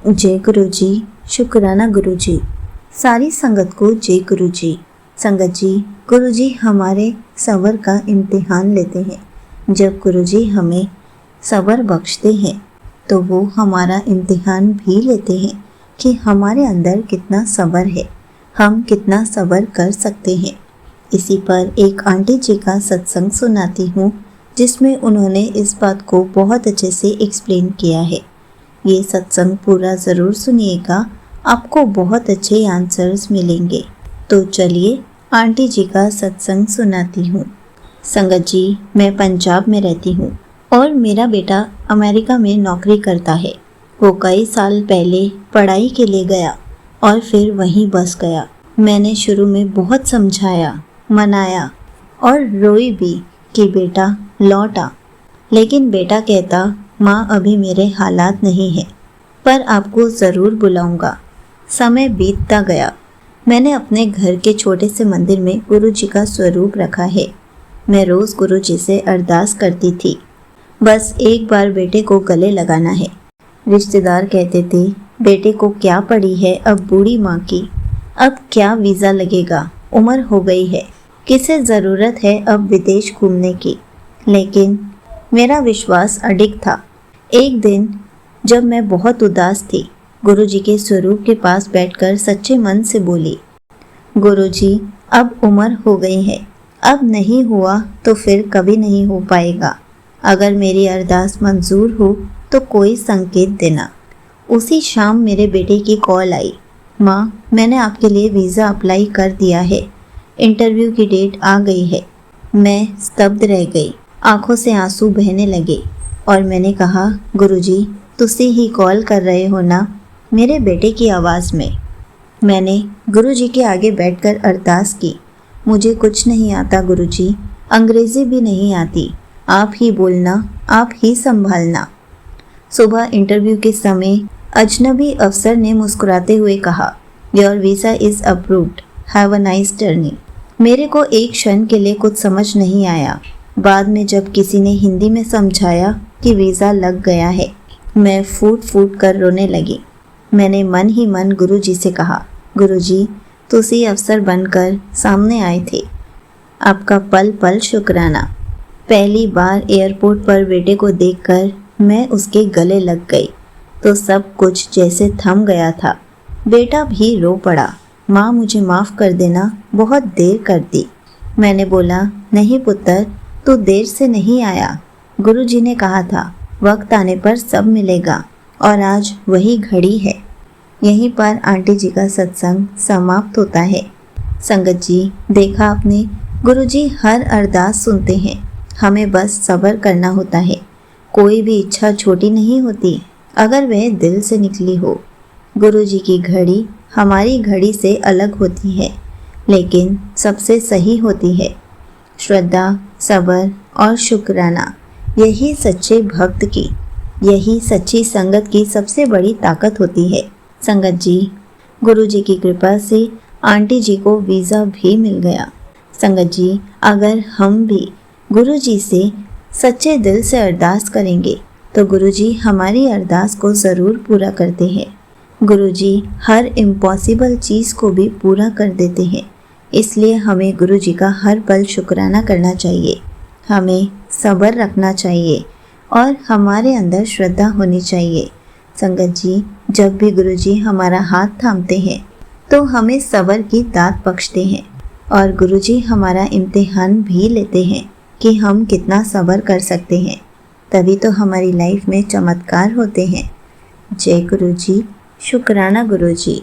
जय गुरु जी, शुक्राना गुरु जी। सारी संगत को जय गुरु जी। संगत जी, गुरु जी हमारे सब्र का इम्तिहान लेते हैं। जब गुरु जी हमें सब्र बख्शते हैं तो वो हमारा इम्तिहान भी लेते हैं कि हमारे अंदर कितना सब्र है, हम कितना सब्र कर सकते हैं। इसी पर एक आंटी जी का सत्संग सुनाती हूँ जिसमें उन्होंने इस बात को बहुत अच्छे से एक्सप्लेन किया है। ये सत्संग पूरा ज़रूर सुनिएगा, आपको बहुत अच्छे आंसर्स मिलेंगे। तो चलिए आंटी जी का सत्संग सुनाती हूँ। संगत जी, मैं पंजाब में रहती हूँ और मेरा बेटा अमेरिका में नौकरी करता है। वो कई साल पहले पढ़ाई के लिए गया और फिर वहीं बस गया। मैंने शुरू में बहुत समझाया, मनाया और रोई भी कि बेटा लौट आ, लेकिन बेटा कहता माँ अभी मेरे हालात नहीं है, पर आपको ज़रूर बुलाऊंगा। समय बीतता गया। मैंने अपने घर के छोटे से मंदिर में गुरु जी का स्वरूप रखा है। मैं रोज़ गुरु जी से अरदास करती थी, बस एक बार बेटे को गले लगाना है। रिश्तेदार कहते थे बेटे को क्या पड़ी है अब बूढ़ी माँ की, अब क्या वीज़ा लगेगा, उम्र हो गई है, किसे ज़रूरत है अब विदेश घूमने की। लेकिन मेरा विश्वास अडिग था। एक दिन जब मैं बहुत उदास थी, गुरु जी के स्वरूप के पास बैठकर सच्चे मन से बोली, गुरु जी अब उम्र हो गई है, अब नहीं हुआ तो फिर कभी नहीं हो पाएगा। अगर मेरी अरदास मंजूर हो तो कोई संकेत देना। उसी शाम मेरे बेटे की कॉल आई, माँ मैंने आपके लिए वीज़ा अप्लाई कर दिया है, इंटरव्यू की डेट आ गई है। मैं स्तब्ध रह गई, आंखों से आंसू बहने लगे और मैंने कहा, गुरुजी तुसी ही कॉल कर रहे हो ना, मेरे बेटे की आवाज़ में। मैंने गुरुजी के आगे बैठकर अरदास की, मुझे कुछ नहीं आता गुरुजी, अंग्रेज़ी भी नहीं आती, आप ही बोलना, आप ही संभालना। सुबह इंटरव्यू के समय अजनबी अफसर ने मुस्कुराते हुए कहा, your visa is approved, have a nice journey. मेरे को एक क्षण के लिए कुछ समझ नहीं आया। बाद में जब किसी ने हिंदी में समझाया कि वीज़ा लग गया है, मैं फूट फूट कर रोने लगी। मैंने मन ही मन गुरुजी से कहा, गुरुजी तुसी अफसर बनकर सामने आए थे, आपका पल पल शुक्राना। पहली बार एयरपोर्ट पर बेटे को देखकर मैं उसके गले लग गई तो सब कुछ जैसे थम गया था। बेटा भी रो पड़ा, माँ मुझे माफ़ कर देना, बहुत देर कर दी। मैंने बोला, नहीं पुत्र, तू देर से नहीं आया, गुरुजी ने कहा था वक्त आने पर सब मिलेगा, और आज वही घड़ी है। यहीं पर आंटी जी का सत्संग समाप्त होता है। संगत जी, देखा आपने, गुरुजी हर अरदास सुनते हैं, हमें बस सब्र करना होता है। कोई भी इच्छा छोटी नहीं होती अगर वह दिल से निकली हो। गुरुजी की घड़ी हमारी घड़ी से अलग होती है, लेकिन सबसे सही होती है। श्रद्धा, सब्र और शुक्राना, यही सच्चे भक्त की, यही सच्ची संगत की सबसे बड़ी ताकत होती है। संगत जी, गुरु जी की कृपा से आंटी जी को वीज़ा भी मिल गया। संगत जी, अगर हम भी गुरु जी से सच्चे दिल से अरदास करेंगे तो गुरु जी हमारी अरदास को ज़रूर पूरा करते हैं। गुरु जी हर इम्पॉसिबल चीज़ को भी पूरा कर देते हैं। इसलिए हमें गुरु जी का हर पल शुक्राना करना चाहिए, हमें सब्र रखना चाहिए और हमारे अंदर श्रद्धा होनी चाहिए। संगत जी, जब भी गुरु जी हमारा हाथ थामते हैं तो हमें सब्र की दात बख्शते हैं और गुरु जी हमारा इम्तिहान भी लेते हैं कि हम कितना सब्र कर सकते हैं। तभी तो हमारी लाइफ में चमत्कार होते हैं। जय गुरु जी, शुक्राना गुरु जी।